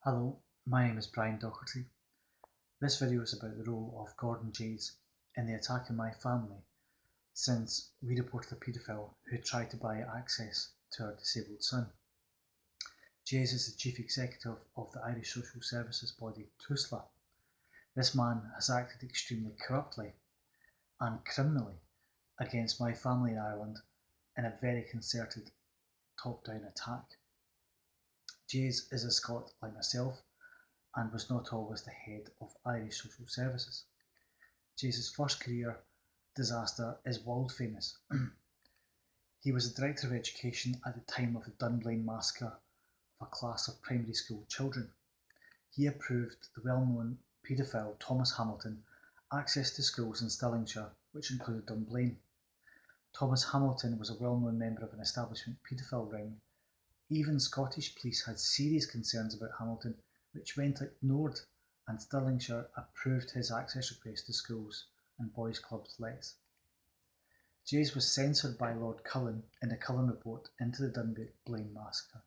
Hello, my name is Brian Docherty. This video is about the role of Gordon Jeyes in the attack on my family since we reported a paedophile who tried to buy access to our disabled son. Jeyes is the chief executive of the Irish social services body TUSLA. This man has acted extremely corruptly and criminally against my family in Ireland in a very concerted top-down attack. Jeyes is a Scot like myself and was not always the head of Irish social services. Jeyes' first career disaster is world famous. He was the Director of Education at the time of the Dunblane Massacre of a class of primary school children. He approved the well-known paedophile Thomas Hamilton access to schools in Stirlingshire, which included Dunblane. Thomas Hamilton was a well-known member of an establishment paedophile ring. Even Scottish police had serious concerns about Hamilton, which went ignored, and Stirlingshire approved his access request to schools and boys' clubs less. Jeyes was censored by Lord Cullen in the Cullen Report into the Dunblane Massacre.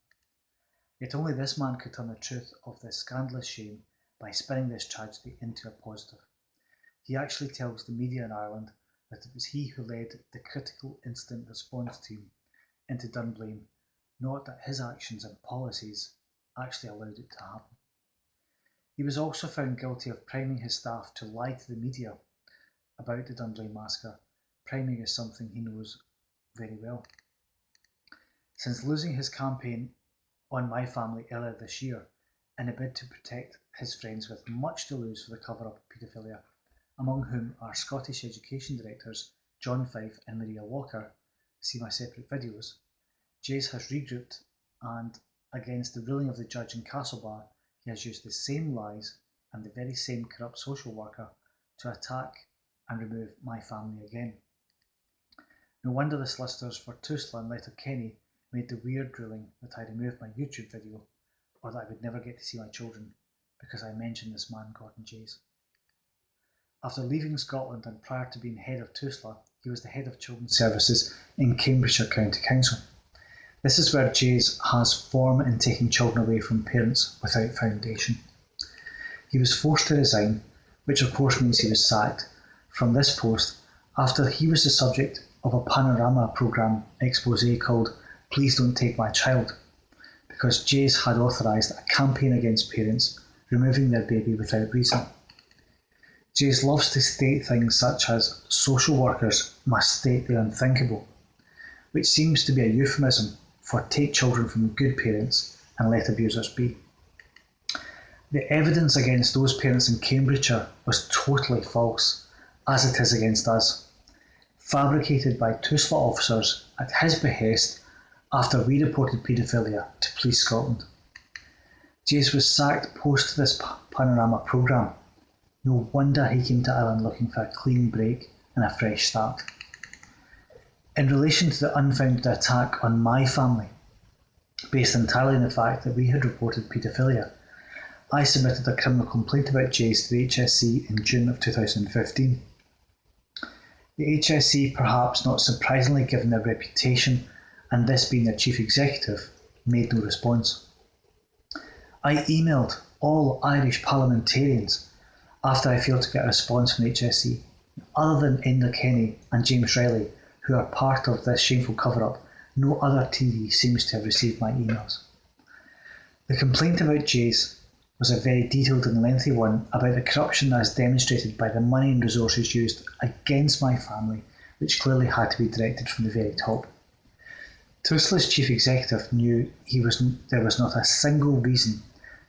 Yet only this man could turn the truth of this scandalous shame by spinning this tragedy into a positive. He actually tells the media in Ireland that it was he who led the critical incident response team into Dunblane, not that his actions and policies actually allowed it to happen. He was also found guilty of priming his staff to lie to the media about the Dunblane Massacre. Priming is something he knows very well. Since losing his campaign on my family earlier this year, in a bid to protect his friends with much to lose for the cover-up of paedophilia, among whom are Scottish Education Directors John Fife and Maria Walker, see my separate videos, Jeyes has regrouped, and against the ruling of the judge in Castlebar, he has used the same lies and the very same corrupt social worker to attack and remove my family again. No wonder the solicitors for TUSLA and Letterkenny made the weird ruling that I removed my YouTube video, or that I would never get to see my children because I mentioned this man Gordon Jeyes. After leaving Scotland and prior to being head of TUSLA, he was the head of Children's Services in Cambridgeshire Council. This is where Jeyes has form in taking children away from parents without foundation. He was forced to resign, which of course means he was sacked, from this post after he was the subject of a Panaroma programme expose called "Please Don't Take My Child," because Jeyes had authorised a campaign against parents removing their baby without reason. Jeyes loves to state things such as social workers must state the unthinkable, which seems to be a euphemism for take children from good parents and let abusers be. The evidence against those parents in Cambridgeshire was totally false, as it is against us, fabricated by TUSLA officers at his behest after we reported paedophilia to Police Scotland. Jeyes was sacked post this Panaroma programme. No wonder he came to Ireland looking for a clean break and a fresh start. In relation to the unfounded attack on my family, based entirely on the fact that we had reported paedophilia, I submitted a criminal complaint about Jeyes to the HSC in June of 2015. The HSC, perhaps not surprisingly given their reputation and this being their chief executive, made no response. I emailed all Irish parliamentarians after I failed to get a response from the HSC. Other than Enda Kenny and James Riley, who are part of this shameful cover-up, no other TD seems to have received my emails. The complaint about Jeyes was a very detailed and lengthy one about the corruption as demonstrated by the money and resources used against my family, which clearly had to be directed from the very top. TUSLA's chief executive knew there was not a single reason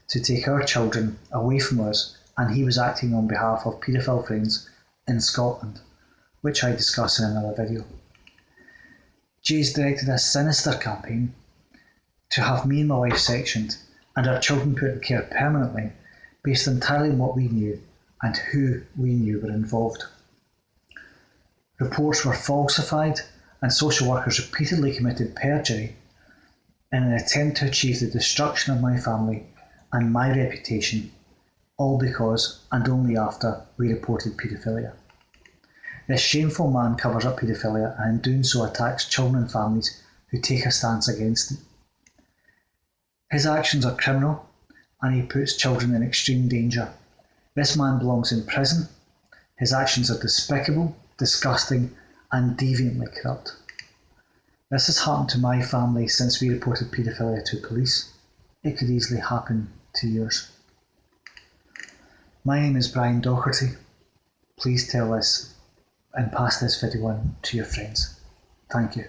to take our children away from us, and he was acting on behalf of paedophile friends in Scotland, which I discuss in another video. Jeyes directed a sinister campaign to have me and my wife sectioned and our children put in care permanently, based entirely on what we knew and who we knew were involved. Reports were falsified and social workers repeatedly committed perjury in an attempt to achieve the destruction of my family and my reputation, all because and only after we reported paedophilia. This shameful man covers up paedophilia and in doing so attacks children and families who take a stance against it. His actions are criminal and he puts children in extreme danger. This man belongs in prison. His actions are despicable, disgusting, and deviantly corrupt. This has happened to my family since we reported paedophilia to police. It could easily happen to yours. My name is Brian Doherty. Please tell this and pass this video on to your friends. Thank you.